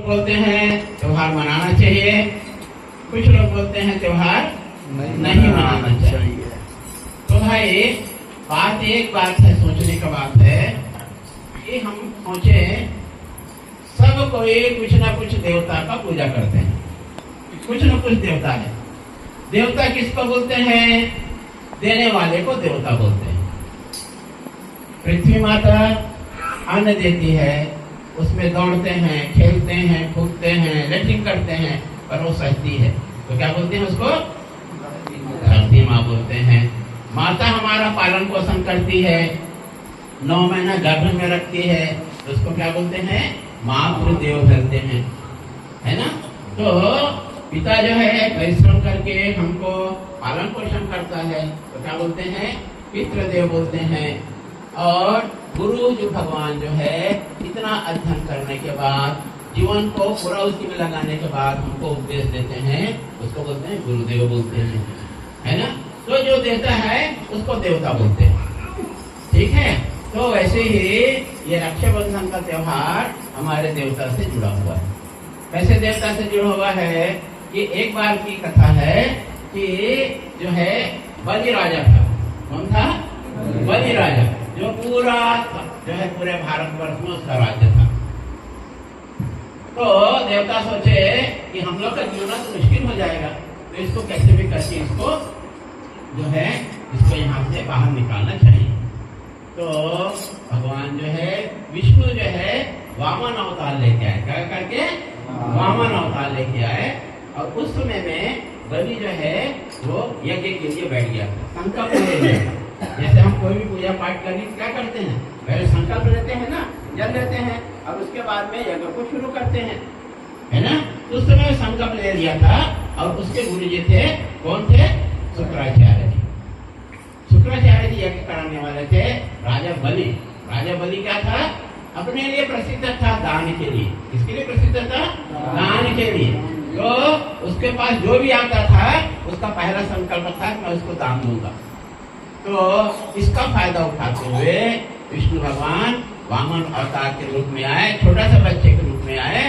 बोलते हैं त्योहार मनाना चाहिए, कुछ लोग बोलते हैं त्योहार नहीं मनाना चाहिए। तो भाई एक बात है, सोचने का बात है कि हम सोचे सब कोई कुछ ना कुछ देवता का पूजा करते हैं, कुछ न कुछ देवता है। देवता किसको बोलते हैं? देने वाले को देवता बोलते हैं। पृथ्वी माता अन्न देती है, उसमें दौड़ते हैं, खेलते हैं, कूदते हैं, लैट्रिन करते हैं, पर वो सहती है तो क्या बोलते हैं उसको? धरती माँ बोलते हैं। माता हमारा पालन पोषण करती है, 9 महीना गर्भ में रखती है, तो उसको क्या बोलते हैं? मातृदेव बोलते हैं, है ना। तो पिता जो है परिश्रम करके हमको पालन पोषण करता है तो क्या बोलते हैं? पितृदेव बोलते हैं। और गुरु जो भगवान जो है इतना अध्ययन करने के बाद जीवन को पूरा उसी में लगाने के बाद हमको उपदेश देते हैं, उसको बोलते हैं गुरुदेव बोलते हैं, है ना। तो जो देता है उसको देवता बोलते हैं, ठीक है। तो वैसे ही ये रक्षाबंधन का त्योहार हमारे देवता से जुड़ा हुआ है। कैसे देवता से जुड़ा हुआ है कि एक बार की कथा है कि जो है बलि राजा था। कौन था? बलि राजा, जो पूरा जो है पूरे भारतवर्ष में उसका राज्य था। तो देवता सोचे कि हम लोग का जीना तो मुश्किल हो जाएगा, तो इसको कैसे भी करके इसको जो है इसको यहाँ से बाहर निकालना चाहिए। तो भगवान जो है विष्णु जो है वामन अवतार लेके आए, क्या करके? वामन अवतार लेके आए। और उस समय में बलि जो है वो यज्ञ के लिए बैठ गया, संकल्प ले लिया। जैसे हम कोई भी पूजा पाठ करने क्या करते हैं? पहले संकल्प लेते हैं ना, जल लेते हैं, और उसके बाद में यज्ञ को शुरू करते हैं, है ना। उस समय संकल्प ले लिया था। और उसके गुरु जी थे, कौन थे? शुक्राचार्य जी। शुक्राचार्य जी यज्ञ कराने वाले थे। राजा बलि, राजा बलि क्या था? अपने लिए प्रसिद्ध था दान के लिए। किसके लिए प्रसिद्ध था? दान के लिए। तो उसके पास जो भी आता था उसका पहला संकल्प था कि मैं उसको दान दूंगा। तो इसका फायदा उठाते हुए विष्णु भगवान वामन अवतार के रूप में आए, छोटा सा बच्चे के रूप में आए,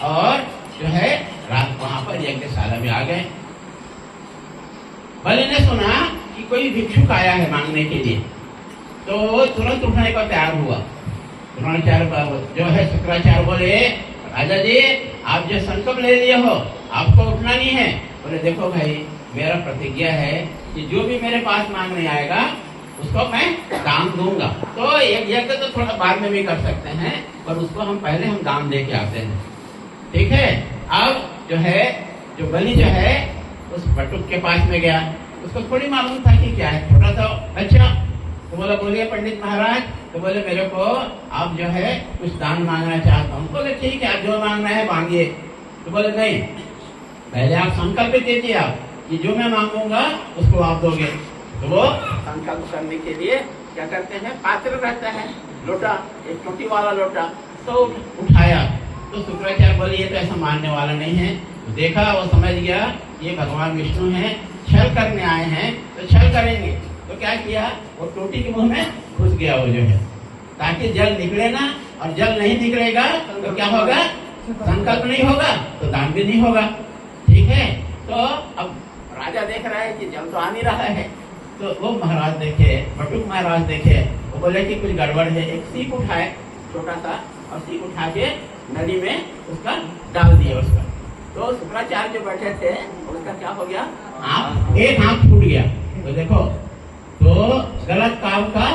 और जो है रात वहां पर यज्ञशाला में आ गए। बलि ने सुना कि कोई भिक्षुक आया है मांगने के लिए, तो तुरंत उठने को तैयार हुआ। जो है शुक्राचार्य बोले, राजा जी आप जो संकल्प ले लिए हो आपको उठना नहीं है। बोले देखो भाई, मेरा प्रतिज्ञा है कि जो भी मेरे पास मांगने आएगा उसको मैं दान दूंगा। तो यज्ञ तो थोड़ा बाद में भी कर सकते हैं, पर उसको हम पहले दान दे के आते हैं, ठीक है। अब जो है जो बलि जो है उस बटुक के पास में गया, उसको थोड़ी मालूम था कि क्या है, छोटा सा अच्छा। तो बोला बोलिए पंडित महाराज। तो बोले मेरे को आप जो है कुछ दान मांगना चाहता हूँ। बोले ठीक है, आप जो मांगना है मांगिए। तो बोले नहीं, पहले आप संकल्प दीजिए आप कि जो मैं मांगूंगा उसको आप दोगे। तो वो संकल्प करने के लिए क्या करते हैं? पात्र रहता है, लोटा, एक छोटी वाला लोटा, तो उठाया। तो शुक्राचार्य बोले ये तो ऐसा मानने वाला नहीं है। तो देखा, वो समझ गया ये भगवान विष्णु हैं, छल करने आए हैं तो छल करेंगे। तो क्या किया? वो टोटी के मुंह में घुस गया वो जो है, ताकि जल निकले ना। और जल नहीं निकलेगा तो क्या होगा? संकल्प नहीं होगा तो दान भी नहीं होगा, ठीक है। तो अब राजा देख रहा है कि जल तो आ नहीं रहा है। तो वो महाराज देखे, बटुक महाराज देखे, वो बोले कि कुछ गड़बड़ है। एक सीख उठाए छोटा सा, और सीख उठा के नदी में उसका डाल दिया उसका। तो शुक्राचार्य जो बैठे थे उसका क्या हो गया? एक आंख फूट गया। तो देखो, तो गलत काम का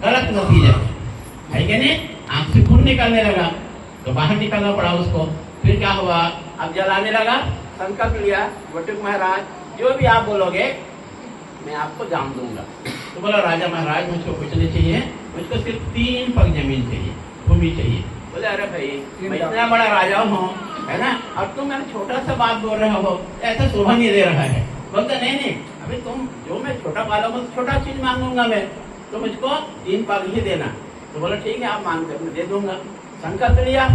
गलत नतीजा है कि नहीं? आंख से खून निकलने लगा तो बाहर निकलना पड़ा उसको। फिर क्या हुआ? अब जल आने लगा। संकल्प लिया, बटुक महाराज जो भी आप बोलोगे मैं आपको जान दूंगा। तो बोला राजा महाराज मुझको कुछ नहीं चाहिए, मुझको सिर्फ 3 पग जमीन चाहिए, भूमि चाहिए। बोले अरे भाई मैं इतना बड़ा राजा हूँ, है ना, और तुम मेरा छोटा सा बात बोल रहे हो, ऐसा शोभा नहीं दे रहा है। बोलते नहीं, अभी तुम जो मैं छोटा पाला हूँ छोटा चीज मांगूंगा मैं, तो मुझको 3 पग ही देना। तो बोला ठीक है आप मांगते मैं दे दूंगा। संकल्प लिया।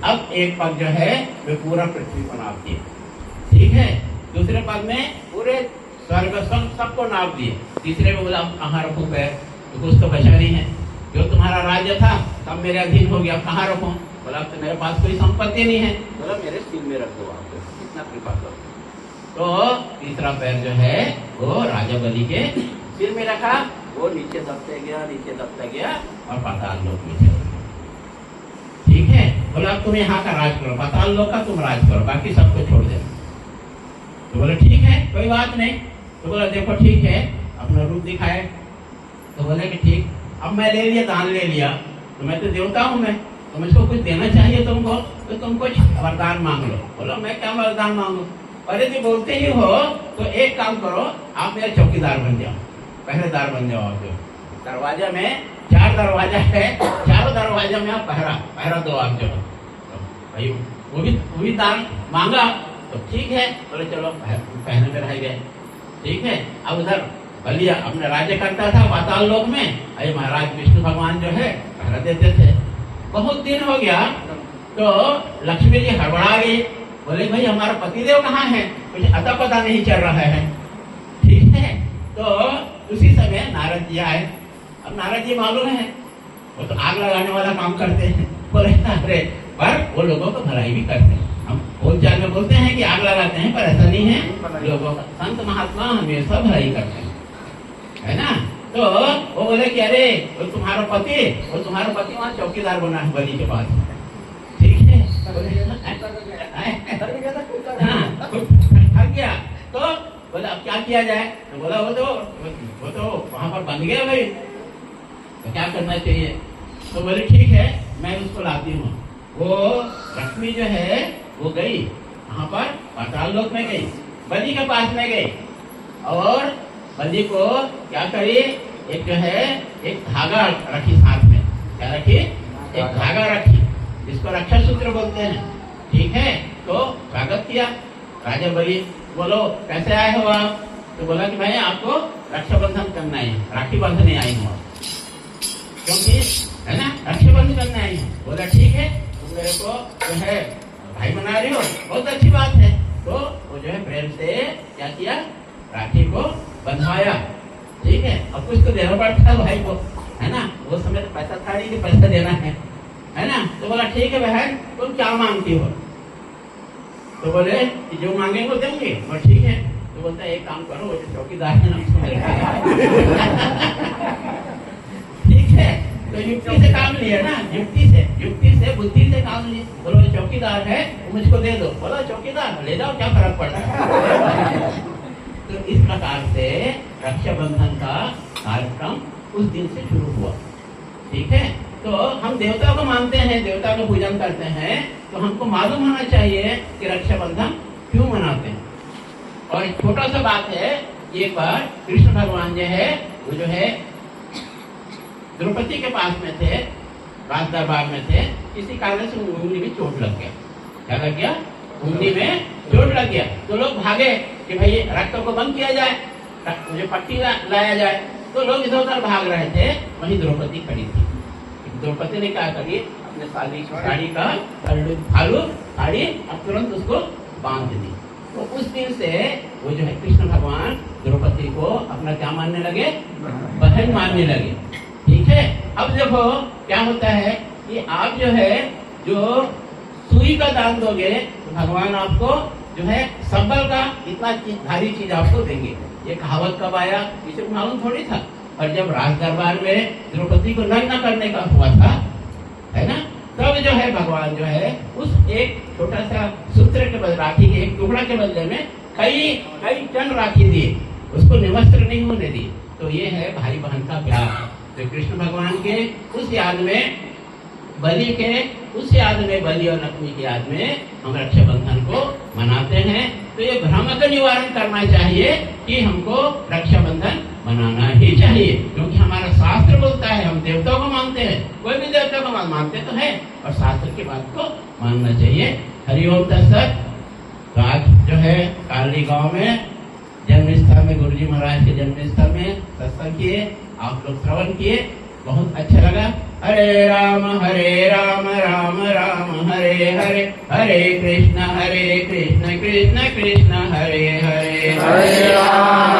अब एक पग जो है वे पूरा पृथ्वी को नाप दिए, ठीक है। दूसरे पग में पूरे स्वर्ग सबको नाप दिए। तीसरे में बोला कहाँ रखूं पैर, तो कुछ तो बचा नहीं है। जो तुम्हारा राज्य था सब मेरे अधीन हो गया, कहाँ रखूं? बोला अब तो मेरे पास कोई संपत्ति नहीं है, बोला मेरे सिर में रख दो आप, कितना कृपा करो। तो तीसरा पैर जो है वो राजा बलि के सिर में रखा, वो नीचे दबते गया और पाताल लोक में चल गया। ठीक है, बोला अब तुम यहाँ का राज करो, पाताल लोक का तुम राज करो, बाकी सबको छोड़ देना। तो बोले ठीक है कोई बात नहीं। तो बोला देखो ठीक है, अपना रूप दिखाए। तो बोले कि ठीक, अब मैं ले लिया, दान ले लिया, तो मैं तो देवता हूँ, मैं तो मुझको कुछ देना चाहिए तुमको, तो तुम कुछ वरदान मांग लो। बोला मैं क्या वरदान मांगू? अरे जो बोलते ही हो तो एक काम करो, आप मेरे चौकीदार बन जाओ, पहरेदार बन जाओ। आप जो दरवाजा में 4 दरवाजा है, चारों दरवाजा में आप पहरा दो आप जो। तो भाई वो भी दान मांगा, तो ठीक है, बोले चलो पहने में रह गए। ठीक है, अब उधर बलि अपने राज्य करता था पाताल लोक में, अरे महाराज विष्णु भगवान जो है पहरा देते थे। बहुत दिन हो गया तो लक्ष्मी जी हड़बड़ा गई, बोले भाई हमारा पतिदेव कहाँ है, कुछ अता पता नहीं चल रहा है। ठीक है, तो उसी समय नारद जी आए। अब नारद जी मालूम है वो तो आग लगाने वाला काम करते हैं, बोले अरे पर वो लोगों को भलाई भी करते हैं। हम बोलचाल में बोलते हैं कि आग लगाते हैं, पर ऐसा नहीं है, लोगों का संत महात्मा हमेशा भलाई करते हैं, है ना। तो वो बोले कि अरे वो तुम्हारा पति वहाँ चौकीदार बना है बलि के पास। ठीक है, थक गया, तो बोले अब क्या किया जाए? तो बोला वो तो वहां पर बंद गया भाई, तो क्या करना चाहिए? तो बोले ठीक है मैं उसको लाती हूँ। वो लक्ष्मी जो है वो गई वहां पर पाताल लोक में गई, बलि के पास में गई और बलि को क्या करी, एक जो है एक धागा रखी साथ में। क्या रखी? एक धागा रखी, जिसको रक्षा सूत्र बोलते हैं। ठीक है, तो स्वागत किया राजा बलि। बोलो कैसे आए हो आप? तो बोला कि भाई आपको रक्षाबंधन करना है, राखी बांधने आई हूँ, क्योंकि है ना रक्षाबंधन करने आई हूँ। बोला ठीक है, तुम मेरे को जो है भाई बना रही हो, बहुत अच्छी बात है। तो वो जो है प्रेम से क्या किया, राखी को बंधवाया। ठीक है, अब कुछ तो देना पड़ता है भाई को, है ना, वो समय तो पैसा था नहीं कि पैसा देना है ना। तो बोला ठीक है बहन तुम क्या मांगती हो? तो बोले कि जो मांगे वो देंगे। और ठीक है, तो बोलता है एक काम करो, वो जो चौकीदार है ना उसको मेरे ठीक है, तो युक्ति से काम लिया ना, युक्ति से बुद्धि से काम लिया। बोलो चौकीदार है वो मुझको दे दो। बोला चौकीदार ले जाओ, क्या फर्क पड़ता है। तो इस प्रकार से रक्षाबंधन का कार्यक्रम उस दिन से शुरू हुआ। ठीक है, तो हम देवता को मानते हैं, देवता को पूजन करते हैं, तो हमको मालूम होना चाहिए कि रक्षाबंधन क्यों मनाते हैं। और एक छोटा सा बात है, एक बार कृष्ण भगवान जो है वो जो है द्रौपदी के पास में थे, राज दरबार में थे, किसी कारण से उंगली में चोट लग गया। क्या लग गया? उंगली में चोट लग गया। तो लोग भागे कि भाई रक्त को बंद किया जाए, मुझे पट्टी लाया जाए। तो लोग इधर उधर भाग रहे थे, वहीं द्रौपदी खड़ी थी। द्रौपदी ने क्या करी, अपने साड़ी का फालू साड़ी अब तुरंत उसको बांध दी। तो उस दिन से वो जो है कृष्ण भगवान द्रौपदी को अपना क्या मानने लगे, बहन मानने लगे। ठीक है, अब देखो क्या होता है कि आप जो है जो सुई का दान दोगे तो भगवान आपको जो है संबल का इतना भारी चीज आपको देंगे। ये कहावत कब आया, किसी को मालूम थोड़ी था। और जब राज दरबार में द्रौपदी को नग्न करने का हुआ था, है ना, तब जो है भगवान जो है उस एक छोटा सा सूत्र के बदले, राखी के एक टुकड़ा के बदले में कई टन राखी दिए, उसको निवस्त्र नहीं होने दिए। तो ये है भाई बहन का प्यार। तो कृष्ण भगवान के उस याद में, बलि और लक्ष्मी की याद में हम रक्षाबंधन को मनाते हैं। तो ये भ्रम का निवारण करना चाहिए कि हमको रक्षाबंधन मनाना ही चाहिए, क्योंकि हमारा शास्त्र बोलता है, हम देवताओं को मानते हैं, कोई भी देवता को मानते तो है, और शास्त्र की बात को मानना चाहिए। हरिओम तत्सत। तो आज जो है काली गांव में जन्मस्थल में, गुरुजी महाराज के जन्मस्थल में सत्संग किए, आप लोग श्रवण किए, बहुत अच्छा लगा। हरे राम राम राम हरे हरे, हरे कृष्ण कृष्ण कृष्ण हरे हरे, हरे राम